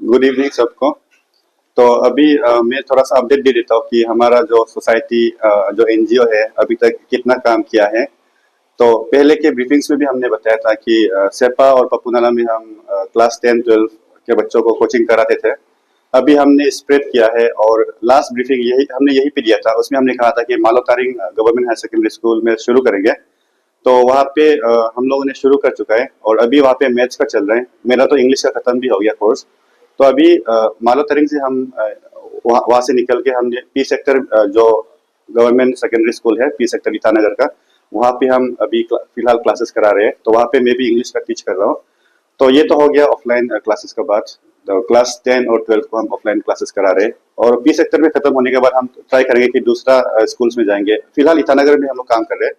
Good evening सबको। तो अभी मैं थोड़ा सा अपडेट दे देता हूँ कि हमारा जो सोसाइटी जो एनजीओ है अभी तक कितना काम किया है। तो पहले के ब्रीफिंग्स में भी हमने बताया था कि सेपा और पपूनाला में हम क्लास 10-12 के बच्चों को कोचिंग कराते थे। अभी हमने स्प्रेड किया है और लास्ट ब्रीफिंग यही पे दिया था। उसमें हमने कहा था कि मालोतारिंग गवर्नमेंट हायर सेकेंडरी स्कूल में शुरू करेंगे। तो वहाँ पे हम लोगों ने शुरू कर चुका है और अभी वहाँ पे मैथ्स का चल रहा है। मेरा तो इंग्लिश का खत्म भी हो गया कोर्स। तो अभी मालोतारिंग से हम वहाँ से निकल के हमने पी सेक्टर जो गवर्नमेंट सेकेंडरी स्कूल है पी सेक्टर ईटानगर का, वहाँ पे हम अभी फिलहाल क्लासेस करा रहे हैं। तो वहाँ पे मैं भी इंग्लिश का टीच कर रहा हूँ। तो ये तो हो गया ऑफलाइन क्लासेस का बात। तो क्लास 10 और 12 को हम ऑफलाइन क्लासेस करा रहे हैं और पी सेक्टर में खत्म होने के बाद हम ट्राई करेंगे कि दूसरा स्कूल्स में जाएंगे। फिलहाल ईटानगर में हम लोग काम कर रहे हैं।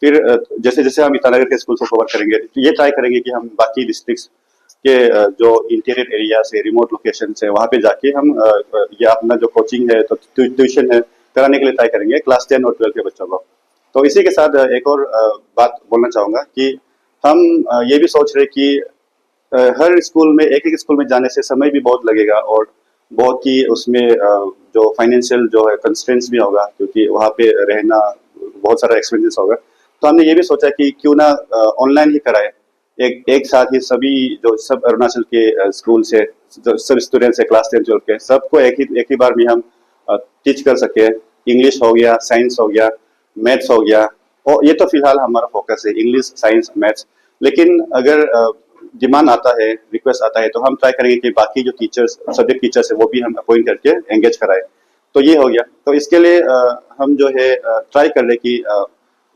फिर जैसे जैसे हम ईटानगर के स्कूल को कवर करेंगे तो ये ट्राई करेंगे कि हम बाकी डिस्ट्रिक्ट्स के जो इंटीरियर एरिया से रिमोट लोकेशन से वहाँ पे जाके हम ये अपना जो कोचिंग है तो ट्यूशन है कराने के लिए ट्राई करेंगे क्लास 10 और 12 के बच्चों को। तो इसी के साथ एक और बात बोलना चाहूँगा कि हम ये भी सोच रहे कि हर स्कूल में एक स्कूल में जाने से समय भी बहुत लगेगा और बहुत ही उसमें जो फाइनेंशियल जो है कंस्ट्रेंट्स भी होगा क्योंकि वहाँ पे रहना बहुत सारा एक्सपेंसेस होगा। तो हमने ये भी सोचा कि क्यों ना ऑनलाइन ही कराए। एक साथ ही सभी जो सब अरुणाचल के स्कूल से जो सब स्टूडेंट्स है क्लास 10-12 के सबको एक ही बार में हम टीच कर सके। इंग्लिश हो गया, साइंस हो गया, मैथ्स हो गया। और ये तो फिलहाल हमारा फोकस है इंग्लिश, साइंस, मैथ्स। लेकिन अगर डिमांड आता है, रिक्वेस्ट आता है तो हम ट्राई करेंगे कि बाकी जो टीचर्स सब्जेक्ट टीचर्स है वो भी हम अपॉइंट करके एंगेज कराए। तो ये हो गया। तो इसके लिए हम जो है ट्राई कर रहे कि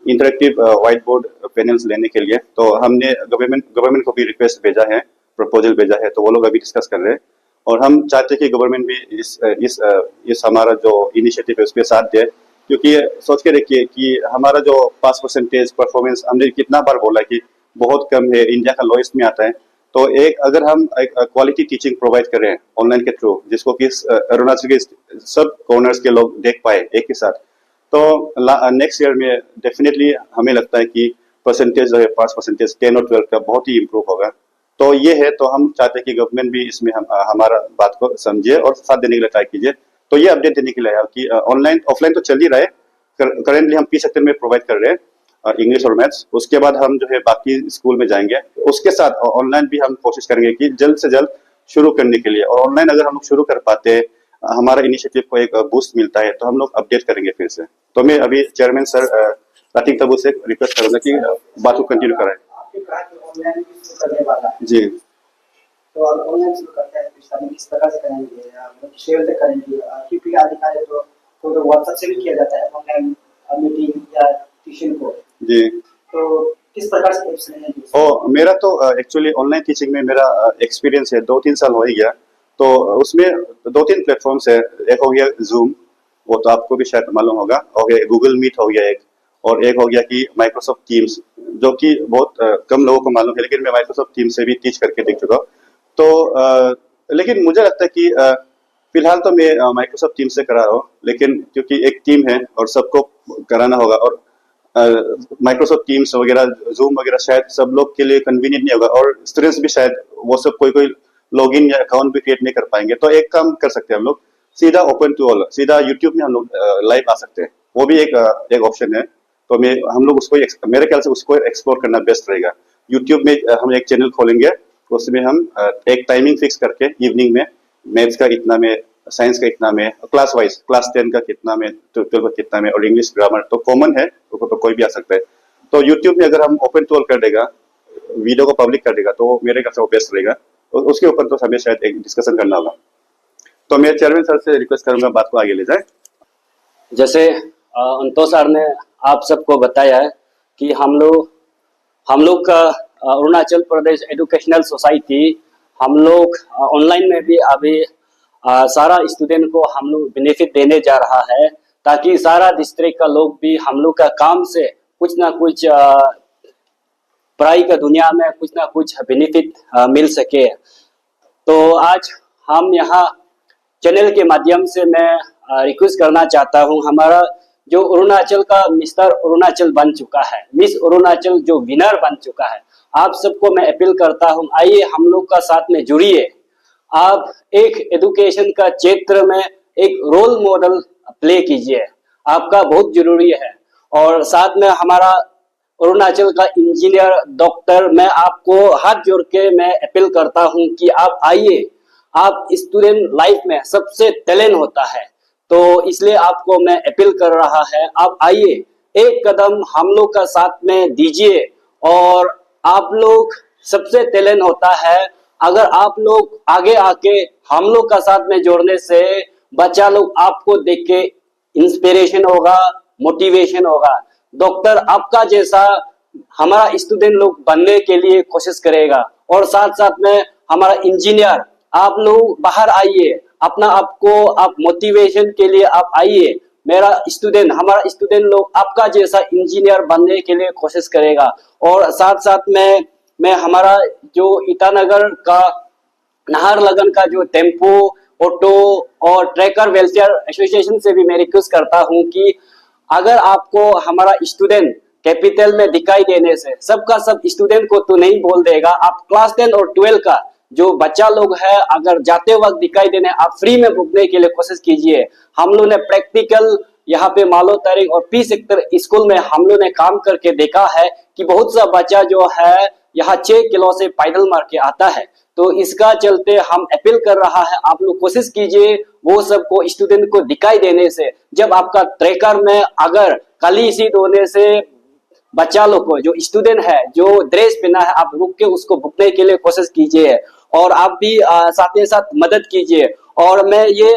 इंटरेक्टिव व्हाइट बोर्ड पैनल्स लेने के लिए। तो हमने गवर्नमेंट को भी रिक्वेस्ट भेजा है, प्रपोजल भेजा है। तो वो लोग अभी डिस्कस कर रहे हैं और हम चाहते हैं कि गवर्नमेंट भी इस हमारा जो इनिशिएटिव है उस पर साथ दे। क्योंकि सोच के देखिए कि हमारा जो पास परसेंटेज परफॉर्मेंस हमने कितना बार बोला कि बहुत कम है, इंडिया का लोएस्ट में आता है। तो एक अगर हम एक क्वालिटी टीचिंग प्रोवाइड करें ऑनलाइन के थ्रू जिसको कि अरुणाचल के सब कॉर्नर्स के लोग देख पाए एक ही साथ, तो नेक्स्ट ईयर में डेफिनेटली हमें लगता है कि परसेंटेज जो है पास परसेंटेज 10 और 12 का बहुत ही इम्प्रूव होगा। तो ये है। तो हम चाहते हैं कि गवर्नमेंट भी इसमें हमारा बात को समझे और साथ देने के लिए ट्राई कीजिए। तो ये अपडेट देने के लिए आया कि ऑनलाइन ऑफलाइन तो चल ही रहा है। करेंटली हम पी सेक्टर में प्रोवाइड कर रहे हैं इंग्लिश और मैथ्स। उसके बाद हम जो है बाकी स्कूल में जाएंगे। उसके साथ ऑनलाइन भी हम कोशिश करेंगे कि जल्द से जल्द शुरू करने के लिए। और ऑनलाइन अगर हम लोग शुरू कर पाते हैं, हमारा इनिशिएटिव को एक बूस्ट मिलता है तो हम लोग अपडेट करेंगे फिर से। तो मैं अभी चेयरमैन सर रातिंग तबू से रिक्वेस्ट करूंगा कि बात को कंटिन्यू कराएं। जी। तो ऑनलाइन शुरू करते हैं तो किस प्रकार से करेंगे, शेयर से करेंगे क्योंकि आजकल तो व्हाट्सएप से भी किया जाता है ऑनलाइन मीटिंग या ट्यूशन को। जी। तो किस प्रकार से टिप्स लेंगे? मेरा तो एक्चुअली ऑनलाइन टीचिंग में मेरा एक्सपीरियंस है, 2-3 साल हो ही गया। तो उसमें 2-3 प्लेटफॉर्म्स है। एक हो गया जूम, वो तो आपको भी शायद मालूम होगा। हो गया गूगल मीट हो गया एक, और एक हो गया कि माइक्रोसॉफ्ट टीम्स, जो कि बहुत कम लोगों को मालूम है। लेकिन मैं माइक्रोसॉफ्ट टीम से भी टीच करके देख चुका हूँ। तो लेकिन मुझे लगता है कि फिलहाल तो मैं माइक्रोसॉफ्ट टीम से करा रहा हूँ। लेकिन क्योंकि एक टीम है और सबको कराना होगा और माइक्रोसॉफ्ट टीम्स वगैरह, जूम वगैरह शायद सब लोग के लिए कन्वीनियंट नहीं होगा और स्टूडेंट्स भी शायद वो सब कोई लॉगिन या अकाउंट भी क्रिएट नहीं कर पाएंगे। तो एक काम कर सकते हैं हम लोग, सीधा ओपन टू ऑल, सीधा यूट्यूब में हम लोग लाइव आ सकते हैं। वो भी एक ऑप्शन है। तो हम लोग उसको मेरे ख्याल से उसको एक्सप्लोर करना बेस्ट रहेगा। यूट्यूब में हम एक चैनल खोलेंगे, उसमें हम एक टाइमिंग फिक्स करके इवनिंग में मैथ्स का इतना में, साइंस का इतना में, क्लास वाइज क्लास 10 का कितना में, 12 का कितना में, और इंग्लिश ग्रामर तो कॉमन है, तो कोई भी आ सकता है। तो यूट्यूब में अगर हम ओपन टू ऑल कर देगा, वीडियो को पब्लिक कर देगा, तो मेरे ख्याल से वो बेस्ट रहेगा। उसके ऊपर तो हमें शायद एक डिस्कशन करना होगा। तो मैं चेयरमैन सर से रिक्वेस्ट करूंगा बात को आगे ले जाए। जैसे अंतोष सर ने आप सबको बताया है कि हम लोग का अरुणाचल प्रदेश एजुकेशनल सोसाइटी, हम लोग ऑनलाइन में भी अभी सारा स्टूडेंट को हम लोग बेनिफिट देने जा रहा है, ताकि सारा डिस्ट्रिक्ट का लोग भी हम लोग का काम से कुछ ना कुछ पढ़ाई का दुनिया में कुछ ना कुछ बेनिफिट मिल सके। तो आज हम यहाँ चैनल के माध्यम से मैं रिक्वेस्ट करना चाहता हूँ, हमारा जो अरुणाचल का मिस्टर अरुणाचल बन चुका है, मिस अरुणाचल जो विनर बन चुका है, आप सबको मैं अपील करता हूँ, आइए हम लोग का साथ में जुड़िए आप एक एजुकेशन का क्षेत्र में एक रोल मॉडल प्ले कीजिए, आपका बहुत जरूरी है। और साथ में हमारा अरुणाचल का इंजीनियर डॉक्टर, मैं आपको हाथ जोड़ के मैं अपील करता हूं कि आप आइए। आप स्टूडेंट लाइफ में सबसे टैलेंट होता है, तो इसलिए आपको मैं अपील कर रहा है, आप आइए, एक कदम हम लोग का साथ में दीजिए। और आप लोग सबसे टैलेंट होता है, अगर आप लोग आगे आके हम लोग का साथ में जोड़ने से बच्चा लोग आपको देख के इंस्पिरेशन होगा, मोटिवेशन होगा। डॉक्टर आपका जैसा हमारा स्टूडेंट लोग बनने के लिए कोशिश करेगा। और साथ साथ में हमारा इंजीनियर, आप लोग बाहर आइए, अपना आपको आप मोटिवेशन के लिए आप आइए। मेरा स्टूडेंट, हमारा स्टूडेंट लोग आपका जैसा इंजीनियर बनने के लिए कोशिश करेगा। और साथ साथ में मैं हमारा जो ईटानगर का नाहरलगन का जो टेम्पो, ऑटो और ट्रैकर वेलफेयर एसोसिएशन से भी मैं रिक्वेस्ट करता हूं कि अगर आपको हमारा स्टूडेंट कैपिटल में दिखाई देने से, सबका सब स्टूडेंट को तो नहीं बोल देगा, आप क्लास 10 और 12 का जो बच्चा लोग है अगर जाते वक्त दिखाई देने, आप फ्री में भुगतने के लिए कोशिश कीजिए। हम लोग ने प्रैक्टिकल यहाँ पे मालो तारिक और पी सेक्टर स्कूल में हम लोग ने काम करके देखा है कि बहुत सा बच्चा जो है यहाँ 6 किलो से पैदल मार के आता है। तो इसका चलते हम अपील कर रहा है, आप लोग कोशिश कीजिए वो सबको स्टूडेंट को दिखाई देने से। जब आपका ट्रैकर में अगर काली सीट होने से बच्चा लोग को, जो स्टूडेंट है जो ड्रेस पहना है, आप रुक के उसको भुगतने के लिए कोशिश कीजिए। और आप भी साथ ही साथ मदद कीजिए। और मैं ये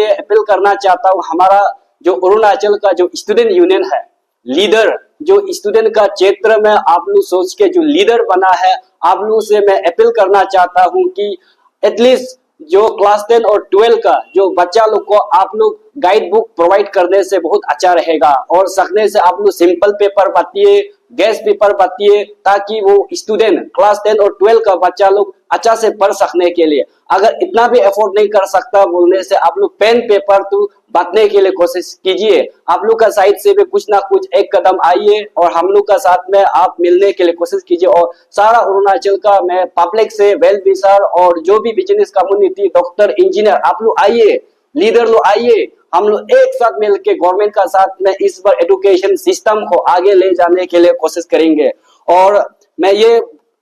अपील करना चाहता हूँ, हमारा जो अरुणाचल का जो स्टूडेंट यूनियन है, लीडर जो स्टूडेंट का क्षेत्र में आप लोग सोच के जो लीडर बना है, आप लोग से मैं अपील करना चाहता हूं कि एटलीस्ट जो क्लास 10 और 12 का जो बच्चा लोग को आप लोग गाइड बुक प्रोवाइड करने से बहुत अच्छा रहेगा। और सकने से आप लोग सिंपल पेपर बताइए, गैस पेपर बताइए, ताकि वो स्टूडेंट क्लास 10 और 12 का बच्चा लोग अच्छा से पढ़ सकने के लिए। अगर इतना भी अफोर्ड नहीं कर सकता बोलने से, आप लोग पेन पेपर तो बांटने के लिए कोशिश कीजिए। आप लोग का साइड से भी कुछ ना कुछ एक कदम आइए और हम लोग का साथ में आप मिलने के लिए कोशिश कीजिए। और सारा अरुणाचल का मैं पब्लिक से वेल विशर और जो भी बिजनेस कम्युनिटी, डॉक्टर, इंजीनियर, आप लोग आइए, लीडर लोग आइए, हम लोग एक साथ मिलकर गवर्नमेंट का साथ में इस बार एजुकेशन सिस्टम को आगे ले जाने के लिए कोशिश करेंगे। और मैं ये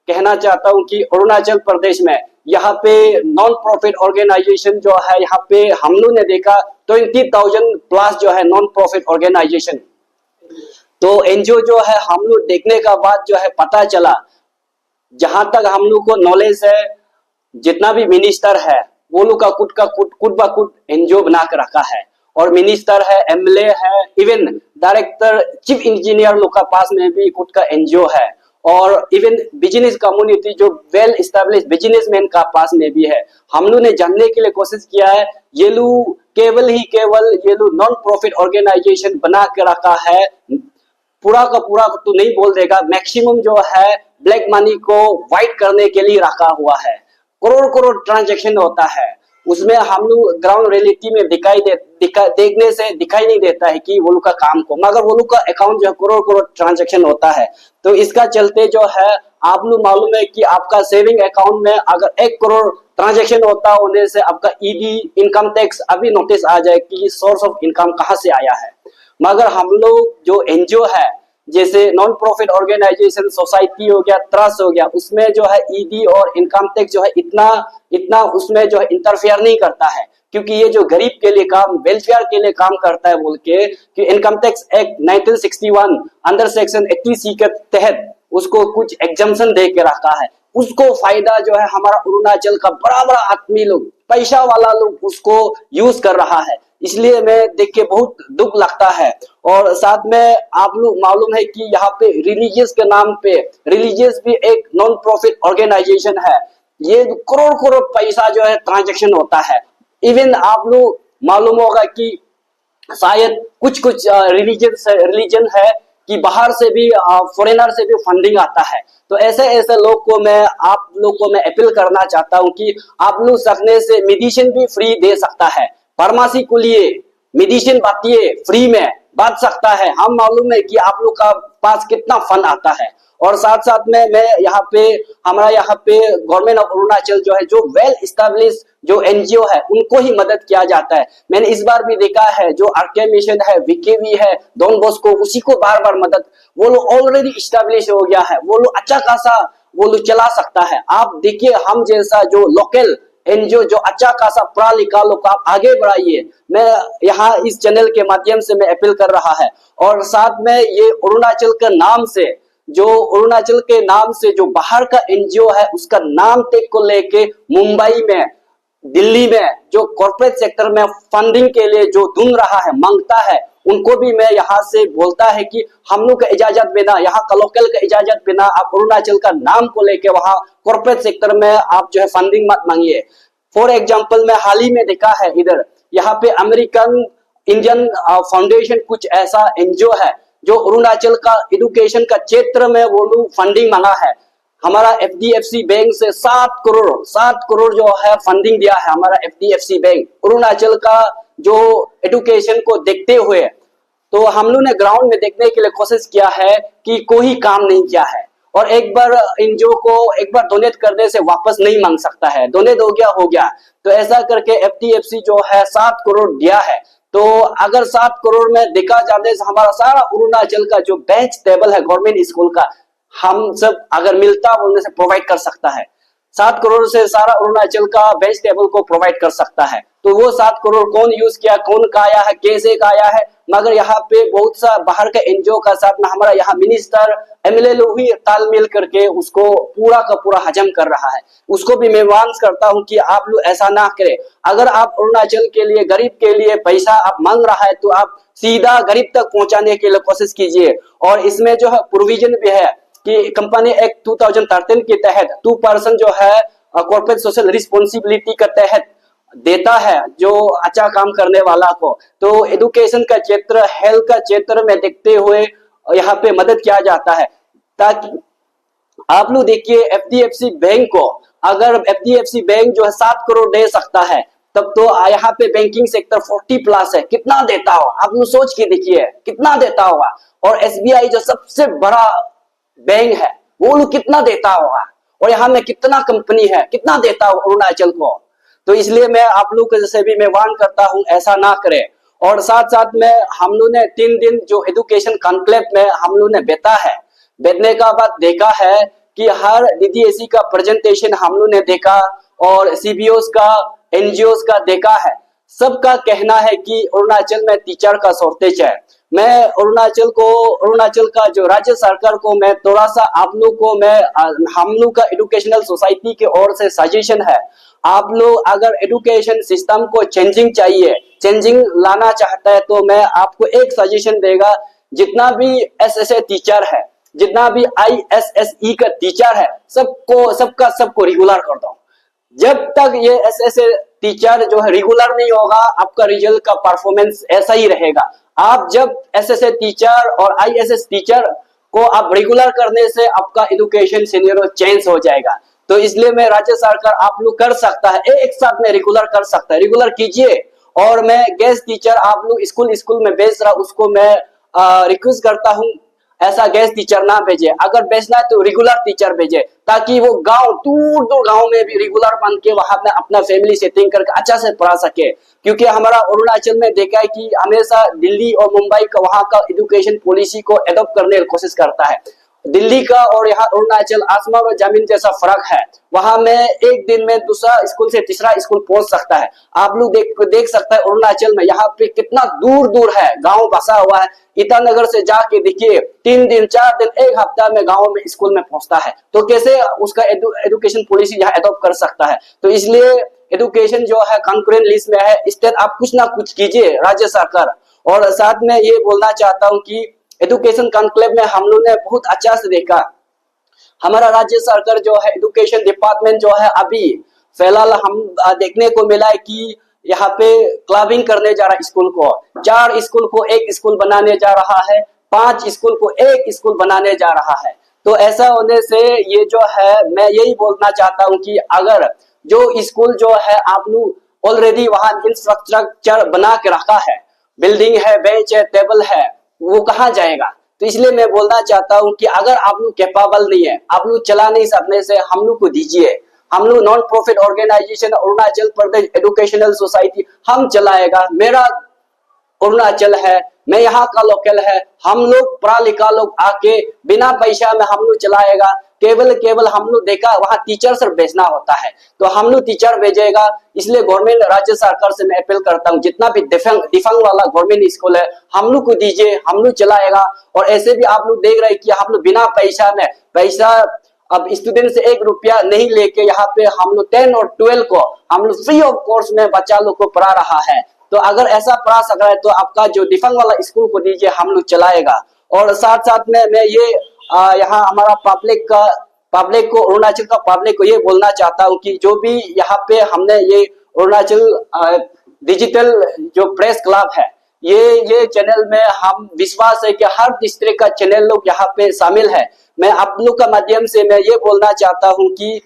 कहना चाहता हूं कि अरुणाचल प्रदेश में यहाँ पे नॉन प्रॉफिट ऑर्गेनाइजेशन जो है, यहाँ पे हम लोग ने देखा 20,000 प्लस जो है नॉन प्रॉफिट ऑर्गेनाइजेशन। तो एनजीओ जो है हम लोग देखने का बाद जो है पता चला, जहां तक हम लोग को नॉलेज है, जितना भी मिनिस्टर है वो लोग का कुट एनजीओ बना कर रखा है। और मिनिस्टर है, एमएलए है, इवन डायरेक्टर, चीफ इंजीनियर लोग का पास में भी खुद का एनजीओ है। और इवन बिजनेस कम्युनिटी जो वेल एस्टेब्लिश बिजनेसमैन का पास में भी है। हम लोग ने जानने के लिए कोशिश किया है, ये लोग केवल ये लोग नॉन प्रॉफिट ऑर्गेनाइजेशन बना के रखा है। पूरा का पूरा तो नहीं बोल देगा, मैक्सिमम जो है ब्लैक मनी को व्हाइट करने के लिए रखा हुआ है। करोड़ ट्रांजैक्शन होता है उसमें। हम लोग ग्राउंड रियलिटी में देखने से दिखाई नहीं देता है कि वो लोग का काम को, मगर वो लोग का अकाउंट जो है करोड़ ट्रांजैक्शन होता है। तो इसका चलते जो है आप लोग मालूम है कि आपका सेविंग अकाउंट में अगर 1 करोड़ ट्रांजैक्शन होता होने से आपका ईडी, इनकम टैक्स अभी नोटिस आ जाए कि सोर्स ऑफ इनकम कहाँ से आया है। मगर हम लोग जो एनजीओ है, जैसे नॉन प्रॉफिट ऑर्गेनाइजेशन, सोसाइटी हो गया, ट्रस्ट हो गया, उसमें जो है ईडी और इनकम टैक्स जो है इतना उसमें जो है इंटरफेयर नहीं करता है। क्योंकि ये जो गरीब के लिए काम, वेलफेयर के लिए काम करता है बोल के, कि income tax act 1961 under section 80C के तहत उसको कुछ एग्जम्पशन दे के रखा है। उसको फायदा जो है हमारा अरुणाचल का बड़ा आदमी लोग, पैसा वाला लोग उसको यूज कर रहा है। इसलिए मैं देख के बहुत दुख लगता है। और साथ में आप लोग मालूम है कि यहाँ पे रिलीजियस के नाम पे, रिलीजियस भी एक नॉन प्रॉफिट ऑर्गेनाइजेशन है। ये करोड़ पैसा जो है ट्रांजैक्शन होता है। इवन आप लोग मालूम होगा कि शायद कुछ रिलीजन है कि बाहर से भी, फॉरेनर से भी फंडिंग आता है। तो ऐसे लोग को आप लोग को मैं अपील करना चाहता हूँ कि आप लोग सकने से मेडिसिन भी फ्री दे सकता है। फार्मेसी को लिए मेडिसिन बांटिए फ्री में, बांट सकता है। हम मालूम है कि आप लोग का पास कितना फंड आता है। और साथ साथ में मैं यहाँ पे हमारा यहाँ पे गवर्नमेंट ऑफ अरुणाचल जो है, जो वेल स्टैब्लिश जो एनजीओ है, उनको ही मदद किया जाता है। मैंने इस बार भी देखा है जो आरके मिशन है, वीकेवी है, डॉन बॉस्को, उसी को बार बार मदद, वो लोग ऑलरेडी स्टैब्लिश हो गया है, वो लोग अच्छा खासा वो लोग चला सकता है। आप देखिए हम जैसा जो लोकल एनजीओ जो अच्छा खासा पढ़ा लिखा लोग को आप आगे बढ़ाइए। मैं यहाँ इस चैनल के माध्यम से मैं अपील कर रहा है। और साथ में ये अरुणाचल के नाम से जो अरुणाचल के नाम से जो बाहर का एनजीओ है उसका नाम टेक को लेके मुंबई में, दिल्ली में जो कॉर्पोरेट सेक्टर में फंडिंग के लिए जो ढूंढ रहा है, मांगता है, उनको भी मैं यहाँ से बोलता है कि हम लोग का इजाजत बिना, यहाँ का लोकल का इजाजत बिना आप अरुणाचल का नाम को लेके वहां कॉर्पोरेट सेक्टर में आप जो है फंडिंग मत मांगिए। फॉर एग्जाम्पल मैं हाल ही में देखा है इधर यहाँ पे अमेरिकन इंडियन फाउंडेशन कुछ ऐसा एनजीओ है जो अरुणाचल का एजुकेशन का क्षेत्र में वो लोग फंडिंग मांगा है। हमारा एफडीएफसी बैंक से 7 करोड़ जो है फंडिंग दिया है हमारा एफडीएफसी बैंक अरुणाचल का जो एजुकेशन को देखते हुए। तो हम लोग ने ग्राउंड में देखने के लिए कोशिश किया है कि कोई काम नहीं किया है। और एक बार एनजीओ को एक बार डोनेट करने से वापस नहीं मांग सकता है, डोनेट हो गया। तो ऐसा करके एफडीएफसी जो है 7 करोड़ दिया है। तो अगर 7 करोड़ में देखा जाने से हमारा सारा अरुणाचल का जो बेंच टेबल है गवर्नमेंट स्कूल का, हम सब अगर मिलता बोलने से प्रोवाइड कर सकता है। 7 करोड़ से सारा अरुणाचल का बेंच टेबल को प्रोवाइड कर सकता है। तो वो 7 करोड़ कौन यूज किया, कौन खाया है, कैसे खाया है, मगर यहाँ पे बहुत सा बाहर के एनजीओ का साथ में हमारा यहाँ मिनिस्टर एमएलए लोग ही तालमेल करके उसको पूरा का पूरा हजम कर रहा है। उसको भी मैं वार्न करता हूँ कि आप लोग ऐसा ना करें। अगर आप अरुणाचल के लिए, गरीब के लिए पैसा आप मांग रहा है तो आप सीधा गरीब तक पहुंचाने के लिए कोशिश कीजिए। और इसमें जो है प्रोविजन भी है कि कंपनी एक्ट 2013 के तहत 2% जो है कॉर्पोरेट सोशल रिस्पॉन्सिबिलिटी के तहत देता है जो अच्छा काम करने वाला को। तो एजुकेशन का क्षेत्र, हेल्थ का क्षेत्र में देखते हुए यहाँ पे मदद किया जाता है। ताकि आप लोग देखिए एफडीएफसी बैंक को, अगर एफडीएफसी बैंक जो है 7 करोड़ दे सकता है, तब तो यहाँ पे बैंकिंग सेक्टर 40+ है, कितना देता हो आप लोग सोच के देखिए, कितना देता होगा। और एसबीआई जो सबसे बड़ा बैंक है वो लोग कितना देता होगा। और यहाँ में कितना कंपनी है, कितना देता हो अरुणाचल को। तो इसलिए मैं आप लोग के जैसे भी मैं वार्न करता हूँ ऐसा ना करें। और साथ साथ में हम लोग ने 3 दिन जो एजुकेशन कॉन्क्लेव में हम लोग ने बैठा है, बैठने का बाद देखा है कि हर डीडीएसी का प्रेजेंटेशन हम लोग ने देखा और सीबीओस का, एनजीओस का देखा है। सबका कहना है कि अरुणाचल में टीचर का शॉर्टेज है। मैं अरुणाचल का जो राज्य सरकार को मैं थोड़ा सा आप लोग को मैं हम लोग का एजुकेशनल सोसाइटी की ओर से सजेशन है, आप लोग अगर एजुकेशन सिस्टम को चेंजिंग लाना चाहता है तो मैं आपको एक सजेशन देगा, जितना भी एसएसए टीचर है, जितना भी आईएसएसई का टीचर है, सबको रेगुलर कर दो। जब तक ये एसएसए टीचर जो है रेगुलर नहीं होगा, आपका रिजल्ट का परफॉर्मेंस ऐसा ही रहेगा। आप जब एसएसए टीचर और आईएसएस टीचर को आप रेगुलर करने से आपका एजुकेशन सीनियर चेंज हो जाएगा। तो इसलिए मैं राज्य सरकार आप लोग कर सकता है, एक साथ में रेगुलर कर सकता है, रेगुलर कीजिए। और मैं गेस्ट टीचर आप लोग स्कूल में भेज रहा, उसको मैं रिक्वेस्ट करता हूँ ऐसा गेस्ट टीचर ना भेजे। अगर भेजना है तो रेगुलर टीचर भेजे, ताकि वो गांव, दूर गांव में भी रेगुलर बन के वहां में अपना फैमिली सेटिंग करके अच्छा से पढ़ा सके। क्योंकि हमारा अरुणाचल में देखा है कि हमेशा दिल्ली और मुंबई का वहां का एजुकेशन पॉलिसी को एडॉप्ट करने की कोशिश करता है। दिल्ली का और यहाँ अरुणाचल आसमान और जमीन जैसा फर्क है। वहां में एक दिन में दूसरा स्कूल से तीसरा स्कूल पहुंच सकता है। आप लोग देख सकता है अरुणाचल में यहाँ पे कितना दूर है गांव बसा हुआ है। ईटानगर से जाके देखिए 3 दिन 4 दिन 1 हफ्ता में गांव में स्कूल में पहुंचता है। तो कैसे उसका एजुकेशन पॉलिसी यहाँ एडॉप्ट कर सकता है। तो इसलिए एजुकेशन जो है कंकरेंट लिस्ट में है, इस तरह आप कुछ ना कुछ कीजिए राज्य सरकार। और साथ में ये बोलना चाहता हूँ कि एजुकेशन कॉन्क्लेव में हम लोग ने बहुत अच्छा से देखा, हमारा राज्य सरकार जो है एजुकेशन डिपार्टमेंट जो है अभी फिलहाल हम देखने को मिला है कि यहाँ पे क्लबिंग करने जा रहा है स्कूल को, 4 स्कूल को 1 स्कूल बनाने जा रहा है, 5 स्कूल को 1 स्कूल बनाने जा रहा है। तो ऐसा होने से ये जो है मैं यही बोलना चाहता हूँ कि अगर जो स्कूल जो है आप लोग ऑलरेडी वहां इंफ्रास्ट्रक्चर बना के रखा है, बिल्डिंग है, बेंच है, टेबल है, वो कहाँ जाएगा? तो इसलिए मैं बोलना चाहता हूँ कि अगर आप लोग कैपेबल नहीं है, आप लोग चला नहीं सकने से हम लोग को दीजिए। हम लोग non profit organisation Arunachal Pradesh educational society हम चलाएगा। मेरा अरुणाचल है, मैं यहाँ का लोकल है, हम लोग पढ़ा लिखा लोग आके बिना पैसा में हम लोग चलाएगा। केवल हम लोग देखा वहाँ टीचर सिर्फ भेजना होता है, तो हम लोग टीचर भेजेगा। इसलिए गवर्नमेंट राज्य सरकार से मैं अपील करता हूँ, जितना भी दिफंग वाला गवर्नमेंट स्कूल है हम लोग को दीजिए, हम लोग चलाएगा। और ऐसे भी आप लोग देख रहे हैं कि हम लोग बिना पैसा अब स्टूडेंट से 1 रुपया नहीं लेके यहाँ पे हम लोग 10 और 12 को हम लोग फ्री ऑफ कोर्स में बच्चा लोग को पढ़ा रहा है। तो अगर ऐसा पढ़ा सक रहा है तो आपका जो दिफंग वाला स्कूल को दीजिए, हम लोग चलाएगा। और साथ साथ में मैं ये यहाँ हमारा पब्लिक को अरुणाचल का पब्लिक को ये बोलना चाहता हूँ कि जो भी यहाँ पे हमने ये अरुणाचल डिजिटल जो प्रेस क्लब है, ये चैनल में हम विश्वास है कि हर डिस्ट्रिक्ट का चैनल लोग यहाँ पे शामिल है। मैं आप लोग का माध्यम से मैं ये बोलना चाहता हूँ कि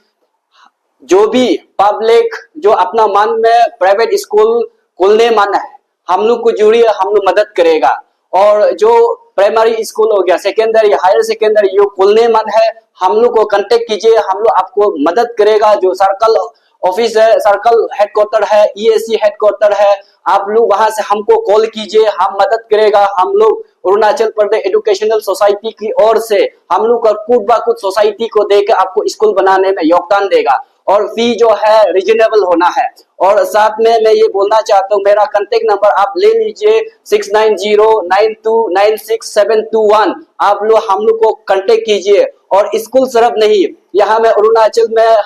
जो भी पब्लिक जो अपना मन में प्राइवेट स्कूल खोलने मन है, हम लोग को जुड़िए, हम लोग मदद करेगा। और जो प्राइमरी स्कूल हो गया, सेकेंडरी, हायर सेकेंडरी जो खोलने मन है, हम लोग को कांटेक्ट कीजिए, हम लोग आपको मदद करेगा। जो सर्कल ऑफिस है, सर्कल हेडक्वार्टर है, EAC हेडक्वार्टर है, आप लोग वहां से हमको कॉल कीजिए, हम मदद करेगा। हम लोग अरुणाचल प्रदेश एजुकेशनल सोसाइटी की ओर से हम लोग का कुछ ब कुछ सोसाइटी को देकर आपको स्कूल बनाने में योगदान देगा। और फी जो है रिजनेबल होना है। और साथ में मैं ये बोलना चाहता हूँ, मेरा कांटेक्ट नंबर आप ले लीजिए 6909296721। आप लोग हम लोग को कांटेक्ट कीजिए। और स्कूल सिर्फ नहीं, यहाँ में अरुणाचल में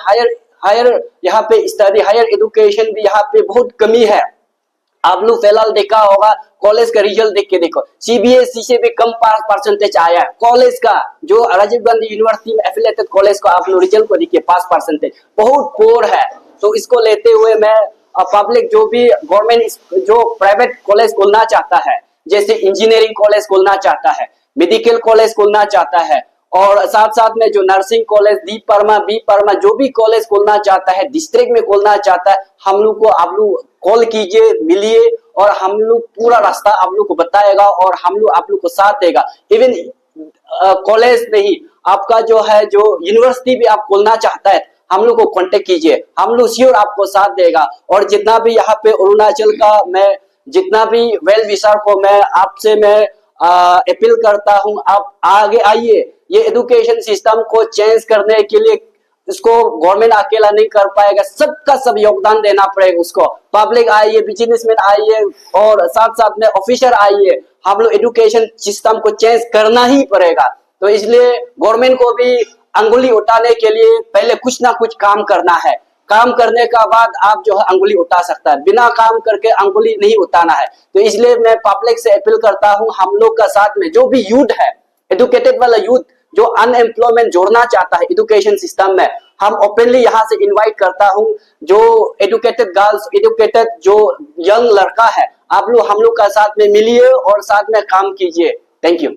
हायर यहाँ पे स्टडी हायर एजुकेशन भी यहाँ पे बहुत कमी है। आप लोग फिलहाल देखा होगा, कॉलेज का रिजल्ट देख के देखो, CBSE से भी कम परसेंटेज आया है। कॉलेज का जो राजीव गांधी यूनिवर्सिटी में एफिलिएटेड कॉलेज का आप लोग रिजल्ट को देखिए, पास परसेंटेज बहुत पोर है। तो इसको लेते हुए मैं पब्लिक जो भी गवर्नमेंट जो प्राइवेट कॉलेज खोलना चाहता है, जैसे इंजीनियरिंग कॉलेज खोलना चाहता है, मेडिकल कॉलेज खोलना चाहता है, और साथ साथ में जो नर्सिंग कॉलेज, बी परमा जो भी कॉलेज खोलना चाहता है, डिस्ट्रिक्ट में खोलना चाहता है, हम लोग को आप लोग कॉल कीजिए, मिलिए, और हम लोग पूरा रास्ता आप लोग को बताएगा और हम लोग आप लोग को साथ देगा। इवन कॉलेज नहीं, आपका जो है जो यूनिवर्सिटी भी आप खोलना चाहता है, हम लोग को कांटेक्ट कीजिए, हम लोग श्योर आपको साथ देगा। और जितना भी यहाँ पे अरुणाचल का मैं जितना भी वेल विशर को मैं आपसे मैं अपील करता हूँ, आप आगे आइए। ये एजुकेशन सिस्टम को चेंज करने के लिए इसको गवर्नमेंट अकेला नहीं कर पाएगा, सबका सब योगदान देना पड़ेगा उसको। पब्लिक आइए, बिजनेसमैन आइए, और साथ साथ में ऑफिसर आइए। हम लोग एजुकेशन सिस्टम को चेंज करना ही पड़ेगा। तो इसलिए गवर्नमेंट को भी अंगुली उठाने के लिए पहले कुछ ना कुछ काम करना है। काम करने का बाद आप जो है अंगुली उठा सकता है, बिना काम करके अंगुली नहीं उठाना है। तो इसलिए मैं पब्लिक से अपील करता हूँ, हम लोग का साथ में जो भी यूथ है, एजुकेटेड वाला यूथ जो अनएम्प्लॉयमेंट जोड़ना चाहता है एजुकेशन सिस्टम में, हम ओपनली यहाँ से इनवाइट करता हूँ। जो एजुकेटेड गर्ल्स, एजुकेटेड जो यंग लड़का है, आप लोग हम लोग का साथ में मिलिए और साथ में काम कीजिए। Thank you.